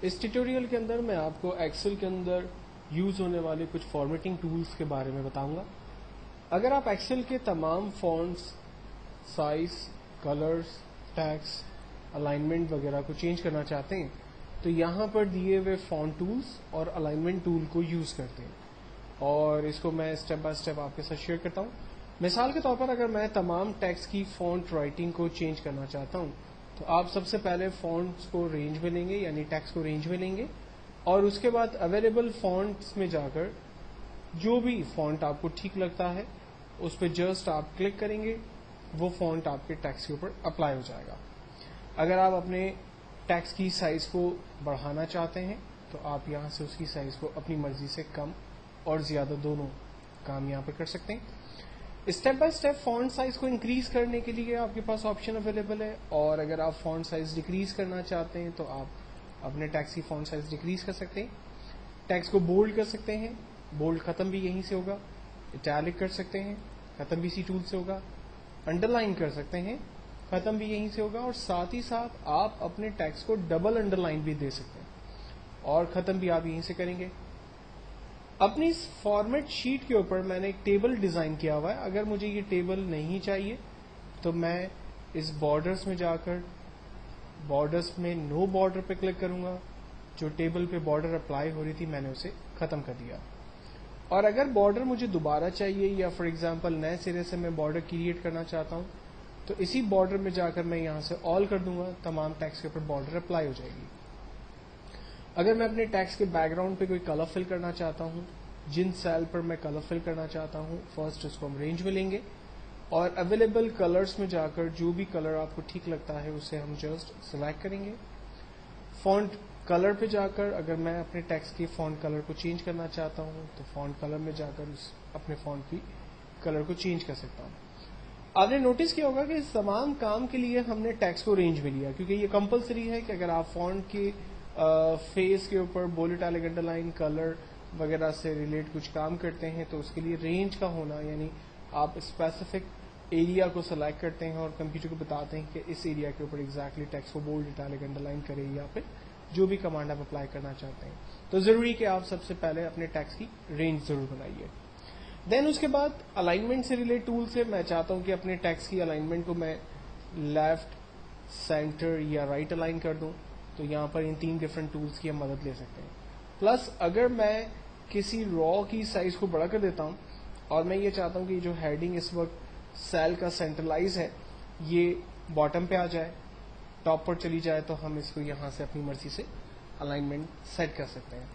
اس tutorial کے اندر میں آپ کو ایکسل کے اندر یوز ہونے والے کچھ فارمیٹنگ ٹولز کے بارے میں بتاؤں گا. اگر آپ ایکسل کے تمام fonts, size, colours, text, alignment وغیرہ کو چینج کرنا چاہتے ہیں تو یہاں پر دیے ہوئے فونٹ ٹولز اور الائنمنٹ ٹول کو یوز کرتے ہیں، اور اس کو میں اسٹیپ بائی اسٹیپ آپ کے ساتھ شیئر کرتا ہوں. مثال کے طور پر اگر میں تمام ٹیکسٹ کی فونٹ رائٹنگ کو چینج کرنا چاہتا ہوں تو آپ سب سے پہلے فونٹس کو رینج میں لیں گے، یعنی ٹیکسٹ کو رینج میں لیں گے، اور اس کے بعد اویلیبل فونٹس میں جا کر جو بھی فونٹ آپ کو ٹھیک لگتا ہے اس پہ جسٹ آپ کلک کریں گے، وہ فونٹ آپ کے ٹیکسٹ کے اوپر اپلائی ہو جائے گا. اگر آپ اپنے ٹیکسٹ کی سائز کو بڑھانا چاہتے ہیں تو آپ یہاں سے اس کی سائز کو اپنی مرضی سے کم اور زیادہ دونوں کام یہاں پہ کر سکتے ہیں. Step by step font size کو انکریز کرنے کے لیے آپ کے پاس آپشن اویلیبل ہے، اور اگر آپ فونٹ سائز ڈیکریز کرنا چاہتے ہیں تو آپ اپنے ٹیکسٹ کی فونٹ سائز ڈیکریز کر سکتے ہیں. ٹیکسٹ کو بولڈ کر سکتے ہیں، بولڈ ختم بھی یہیں سے ہوگا. اٹیلک کر سکتے ہیں، ختم بھی اسی ٹول سے ہوگا. انڈر لائن کر سکتے ہیں، ختم بھی یہیں سے ہوگا. اور ساتھ ہی ساتھ آپ اپنے ٹیکسٹ کو ڈبل انڈر لائن بھی دے سکتے ہیں، اور ختم بھی آپ یہیں سے کریں گے. اپنی اس فارمیٹ شیٹ کے اوپر میں نے ایک ٹیبل ڈیزائن کیا ہوا ہے. اگر مجھے یہ ٹیبل نہیں چاہیے تو میں اس بارڈرز میں جا کر بارڈرز میں نو بارڈر پہ کلک کروں گا. جو ٹیبل پہ بارڈر اپلائی ہو رہی تھی میں نے اسے ختم کر دیا. اور اگر بارڈر مجھے دوبارہ چاہیے، یا فار ایگزامپل نئے سرے سے میں بارڈر کریٹ کرنا چاہتا ہوں، تو اسی بارڈر میں جا کر میں یہاں سے آل کر دوں گا، تمام ٹیکسٹ کے اوپر بارڈر اپلائی ہو جائے گی. اگر میں اپنے ٹیکسٹ کے بیک گراؤنڈ پہ کوئی کلر فل کرنا چاہتا ہوں، جن سیل پر میں کلر فل کرنا چاہتا ہوں، فرسٹ اس کو ہم رینج میں لیں گے، اور اویلیبل کلرز میں جا کر جو بھی کلر آپ کو ٹھیک لگتا ہے اسے ہم جسٹ سلیکٹ کریں گے. فونٹ کلر پہ جا کر اگر میں اپنے ٹیکسٹ کے فونٹ کلر کو چینج کرنا چاہتا ہوں تو فونٹ کلر میں جا کر اپنے فونٹ کی کلر کو چینج کر سکتا ہوں. آپ نے نوٹس کیا ہوگا کہ اس تمام کام کے لیے ہم نے ٹیکسٹ کو رینج میں لیا، کیونکہ یہ کمپلسری ہے کہ اگر آپ فونٹ کے فیس کے اوپر bold italic under line colour وغیرہ سے ریلیٹ کچھ کام کرتے ہیں تو اس کے لیے رینج کا ہونا، یعنی آپ اسپیسیفک ایریا کو سلیکٹ کرتے ہیں اور کمپیوٹر کو بتاتے ہیں کہ اس ایریا کے اوپر ایگزیکٹلی ٹیکسٹ کو بولڈ اٹیلک انڈر لائن کرے، یا پھر جو بھی کمانڈ آپ اپلائی کرنا چاہتے ہیں. تو ضروری کہ آپ سب سے پہلے اپنے ٹیکسٹ کی رینج ضرور بنائیے. دین اس کے بعد الائنمنٹ سے ریلیٹ ٹول سے میں چاہتا ہوں کہ اپنے ٹیکسٹ کی الائنمنٹ کو میں لیفٹ، سینٹر یا رائٹ الائن کر دوں، تو یہاں پر ان 3 ڈفرنٹ ٹولز کی ہم مدد لے سکتے ہیں. پلس اگر میں کسی را کی سائز کو بڑا کر دیتا ہوں اور میں یہ چاہتا ہوں کہ جو ہیڈنگ اس وقت سیل کا سینٹرلائز ہے یہ باٹم پہ آ جائے، ٹاپ پر چلی جائے، تو ہم اس کو یہاں سے اپنی مرضی سے الائنمنٹ سیٹ کر سکتے ہیں.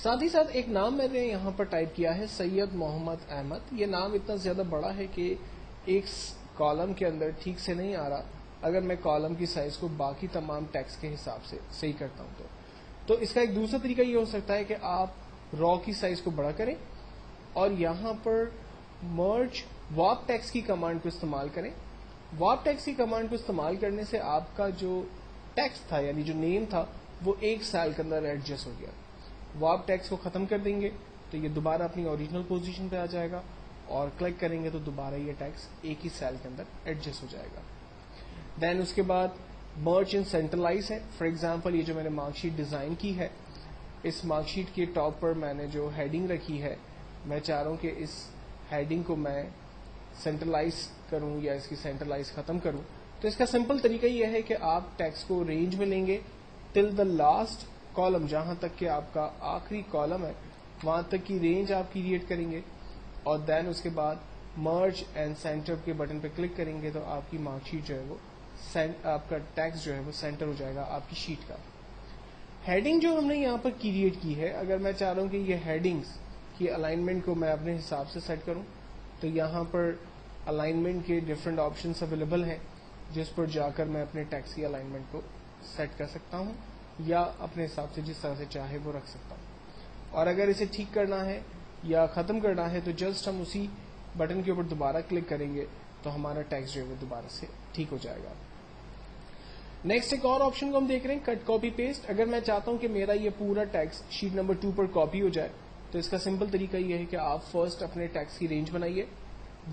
ساتھ ہی ساتھ ایک نام میں نے یہاں پر ٹائپ کیا ہے سید محمد احمد. یہ نام اتنا زیادہ بڑا ہے کہ ایک کالم کے اندر ٹھیک سے نہیں آ رہا اگر میں کالم کی سائز کو باقی تمام ٹیکسٹ کے حساب سے صحیح کرتا ہوں. تو اس کا ایک دوسرا طریقہ یہ ہو سکتا ہے کہ آپ را کی سائز کو بڑا کریں اور یہاں پر مرج وارپ ٹیکسٹ کی کمانڈ کو استعمال کریں. وارپ ٹیکسٹ کی کمانڈ کو استعمال کرنے سے آپ کا جو ٹیکسٹ تھا، یعنی جو نیم تھا، وہ ایک سیل کے اندر ایڈجسٹ ہو گیا. وارپ ٹیکسٹ کو ختم کر دیں گے تو یہ دوبارہ اپنی اوریجنل پوزیشن پہ آ جائے گا، اور کلک کریں گے تو دوبارہ یہ ٹیکسٹ ایک ہی سیل کے اندر ایڈجسٹ ہو جائے گا. دین اس کے بعد مرج ان سینٹرلائز ہے. فار ایگزامپل یہ جو میں نے مارک شیٹ ڈیزائن کی ہے، اس مارک شیٹ کے ٹاپ پر میں نے جو ہیڈنگ رکھی ہے، میں چاہ رہا ہوں کہ اس ہیڈنگ کو میں سینٹرلائز کروں یا اس کی سینٹرلائز ختم کروں. تو اس کا سمپل طریقہ یہ ہے کہ آپ ٹیکسٹ کو رینج میں لیں گے ٹل دا لاسٹ کالم، جہاں تک کہ آپ کا آخری کالم ہے وہاں تک کی رینج آپ کریٹ کریں گے، اور دین اس کے بعد مرج اینڈ سینٹر کے بٹن پہ کلک کریں گے تو آپ کی مارک شیٹ جو ہے وہ آپ کا ٹیکسٹ جو ہے وہ سینٹر ہو جائے گا آپ کی شیٹ کا. ہیڈنگ جو ہم نے یہاں پر کریٹ کی ہے، اگر میں چاہ رہا ہوں کہ یہ ہیڈنگز کی الائنمنٹ کو میں اپنے حساب سے سیٹ کروں تو یہاں پر الائنمنٹ کے ڈفرینٹ آپشنس اویلیبل ہیں، جس پر جا کر میں اپنے ٹیکسٹ کی الائنمنٹ کو سیٹ کر سکتا ہوں یا اپنے حساب سے جس طرح سے چاہے وہ رکھ سکتا ہوں. اور اگر اسے ٹھیک کرنا ہے یا ختم کرنا ہے تو جسٹ ہم اسی بٹن کے اوپر دوبارہ کلک کریں گے تو ہمارا ٹیکسٹ جو ہے وہ دوبارہ سے ٹھیک ہو جائے گا. نیکسٹ ایک اور آپشن کو ہم دیکھ رہے ہیں، کٹ کاپی پیسٹ. اگر میں چاہتا ہوں کہ میرا یہ پورا ٹیکسٹ شیٹ نمبر 2 پر کاپی ہو جائے تو اس کا سمپل طریقہ یہ ہے کہ آپ فرسٹ اپنے ٹیکسٹ کی رینج بنائیے،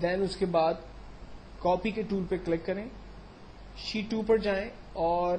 دین اس کے بعد کاپی کے ٹول پہ کلک کریں، شیٹ 2 پر جائیں اور